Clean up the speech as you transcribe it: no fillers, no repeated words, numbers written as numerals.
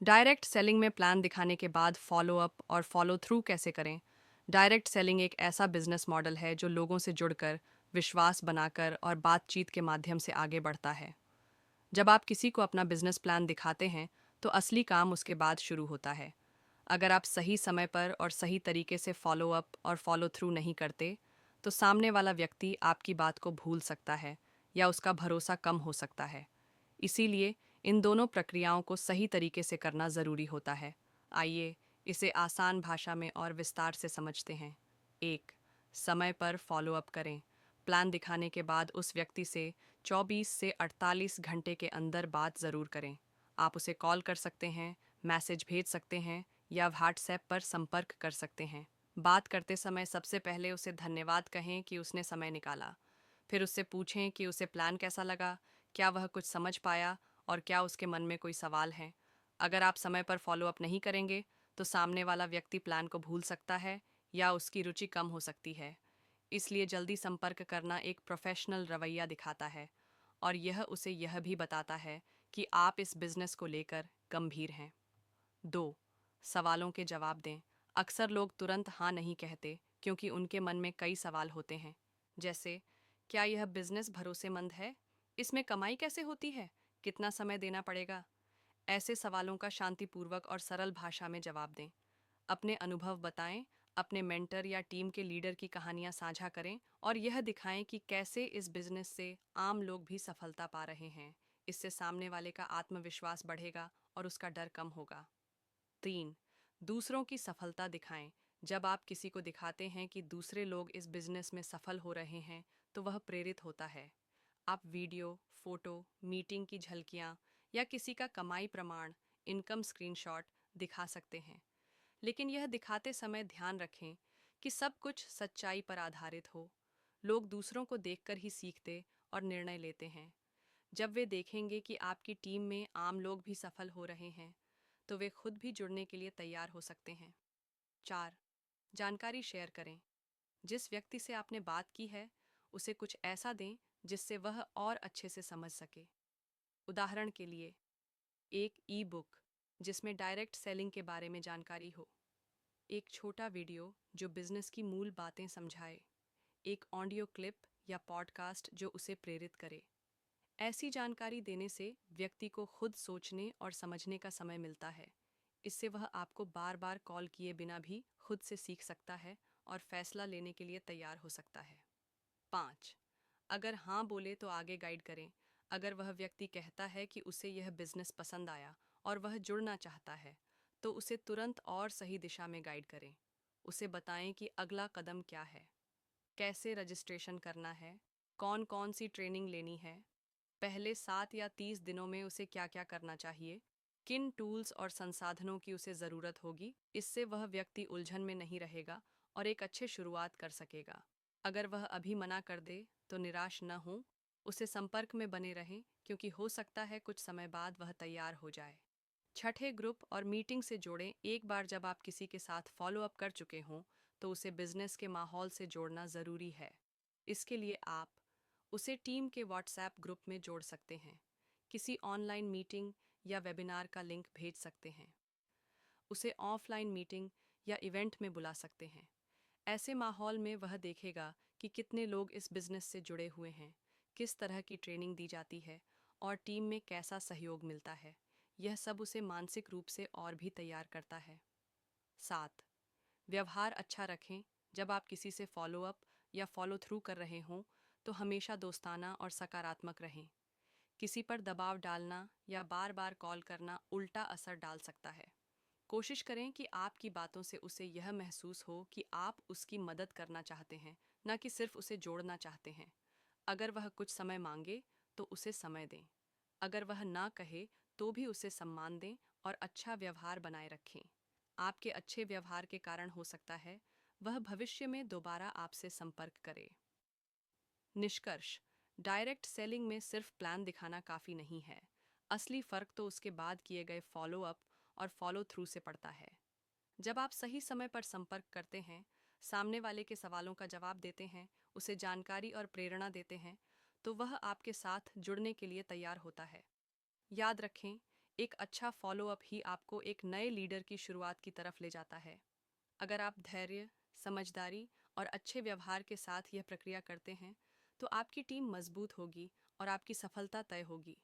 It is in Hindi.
डायरेक्ट सेलिंग में प्लान दिखाने के बाद फॉलो अप और फॉलो थ्रू कैसे करें। डायरेक्ट सेलिंग एक ऐसा बिजनेस मॉडल है जो लोगों से जुड़कर, विश्वास बनाकर और बातचीत के माध्यम से आगे बढ़ता है। जब आप किसी को अपना बिजनेस प्लान दिखाते हैं तो असली काम उसके बाद शुरू होता है। अगर आप सही समय पर और सही तरीके से फॉलो अप और फॉलो थ्रू नहीं करते तो सामने वाला व्यक्ति आपकी बात को भूल सकता है या उसका भरोसा कम हो सकता है। इसीलिए इन दोनों प्रक्रियाओं को सही तरीके से करना ज़रूरी होता है। आइए इसे आसान भाषा में और विस्तार से समझते हैं। एक, समय पर फॉलो अप करें। प्लान दिखाने के बाद उस व्यक्ति से 24 से 48 घंटे के अंदर बात ज़रूर करें। आप उसे कॉल कर सकते हैं, मैसेज भेज सकते हैं या व्हाट्सएप पर संपर्क कर सकते हैं। बात करते समय सबसे पहले उसे धन्यवाद कहें कि उसने समय निकाला। फिर उससे पूछें कि उसे प्लान कैसा लगा, क्या वह कुछ समझ पाया और क्या उसके मन में कोई सवाल है। अगर आप समय पर फॉलो अप नहीं करेंगे तो सामने वाला व्यक्ति प्लान को भूल सकता है या उसकी रुचि कम हो सकती है। इसलिए जल्दी संपर्क करना एक प्रोफेशनल रवैया दिखाता है और यह उसे यह भी बताता है कि आप इस बिजनेस को लेकर गंभीर हैं। 2, सवालों के जवाब दें। अक्सर लोग तुरंत हाँ नहीं कहते क्योंकि उनके मन में कई सवाल होते हैं, जैसे क्या यह बिजनेस भरोसेमंद है, इसमें कमाई कैसे होती है, कितना समय देना पड़ेगा। ऐसे सवालों का शांतिपूर्वक और सरल भाषा में जवाब दें। अपने अनुभव बताएं, अपने मेंटर या टीम के लीडर की कहानियां साझा करें और यह दिखाएं कि कैसे इस बिजनेस से आम लोग भी सफलता पा रहे हैं। इससे सामने वाले का आत्मविश्वास बढ़ेगा और उसका डर कम होगा। 3, दूसरों की सफलता दिखाएं। जब आप किसी को दिखाते हैं कि दूसरे लोग इस बिजनेस में सफल हो रहे हैं तो वह प्रेरित होता है। आप वीडियो, फोटो, मीटिंग की झलकियां या किसी का कमाई प्रमाण, इनकम स्क्रीनशॉट दिखा सकते हैं। लेकिन यह दिखाते समय ध्यान रखें कि सब कुछ सच्चाई पर आधारित हो। लोग दूसरों को देखकर ही सीखते और निर्णय लेते हैं। जब वे देखेंगे कि आपकी टीम में आम लोग भी सफल हो रहे हैं तो वे खुद भी जुड़ने के लिए तैयार हो सकते हैं। 4, जानकारी शेयर करें। जिस व्यक्ति से आपने बात की है उसे कुछ ऐसा दें जिससे वह और अच्छे से समझ सके। उदाहरण के लिए, एक ई बुक जिसमें डायरेक्ट सेलिंग के बारे में जानकारी हो, एक छोटा वीडियो जो बिजनेस की मूल बातें समझाए, एक ऑडियो क्लिप या पॉडकास्ट जो उसे प्रेरित करे। ऐसी जानकारी देने से व्यक्ति को खुद सोचने और समझने का समय मिलता है। इससे वह आपको बार बार कॉल किए बिना भी खुद से सीख सकता है और फैसला लेने के लिए तैयार हो सकता है। 5, अगर हाँ बोले तो आगे गाइड करें। अगर वह व्यक्ति कहता है कि उसे यह बिजनेस पसंद आया और वह जुड़ना चाहता है तो उसे तुरंत और सही दिशा में गाइड करें। उसे बताएं कि अगला कदम क्या है, कैसे रजिस्ट्रेशन करना है, कौन कौन सी ट्रेनिंग लेनी है, पहले 7 या 30 दिनों में उसे क्या क्या करना चाहिए, किन टूल्स और संसाधनों की उसे ज़रूरत होगी। इससे वह व्यक्ति उलझन में नहीं रहेगा और एक अच्छे शुरुआत कर सकेगा। अगर वह अभी मना कर दे तो निराश न हो, उसे संपर्क में बने रहें क्योंकि हो सकता है कुछ समय बाद वह तैयार हो जाए। छठे, ग्रुप और मीटिंग से जोड़ें। एक बार जब आप किसी के साथ फॉलो अप कर चुके हों तो उसे बिजनेस के माहौल से जोड़ना ज़रूरी है। इसके लिए आप उसे टीम के व्हाट्सएप ग्रुप में जोड़ सकते हैं, किसी ऑनलाइन मीटिंग या वेबिनार का लिंक भेज सकते हैं, उसे ऑफलाइन मीटिंग या इवेंट में बुला सकते हैं। ऐसे माहौल में वह देखेगा कि कितने लोग इस बिजनेस से जुड़े हुए हैं, किस तरह की ट्रेनिंग दी जाती है और टीम में कैसा सहयोग मिलता है। यह सब उसे मानसिक रूप से और भी तैयार करता है। 7, व्यवहार अच्छा रखें। जब आप किसी से फॉलो अप या फॉलो थ्रू कर रहे हों तो हमेशा दोस्ताना और सकारात्मक रहें। किसी पर दबाव डालना या बार बार कॉल करना उल्टा असर डाल सकता है। कोशिश करें कि आपकी बातों से उसे यह महसूस हो कि आप उसकी मदद करना चाहते हैं, न कि सिर्फ उसे जोड़ना चाहते हैं। अगर वह कुछ समय मांगे तो उसे समय दें। अगर वह ना कहे तो भी उसे सम्मान दें और अच्छा व्यवहार बनाए रखें। आपके अच्छे व्यवहार के कारण हो सकता है वह भविष्य में दोबारा आपसे संपर्क करे। निष्कर्ष, डायरेक्ट सेलिंग में सिर्फ प्लान दिखाना काफ़ी नहीं है। असली फ़र्क तो उसके बाद किए गए फॉलो अप और फॉलो थ्रू से पड़ता है। जब आप सही समय पर संपर्क करते हैं, सामने वाले के सवालों का जवाब देते हैं, उसे जानकारी और प्रेरणा देते हैं, तो वह आपके साथ जुड़ने के लिए तैयार होता है। याद रखें, एक अच्छा फॉलोअप ही आपको एक नए लीडर की शुरुआत की तरफ ले जाता है। अगर आप धैर्य, समझदारी और अच्छे व्यवहार के साथ यह प्रक्रिया करते हैं, तो आपकी टीम मजबूत होगी और आपकी सफलता तय होगी।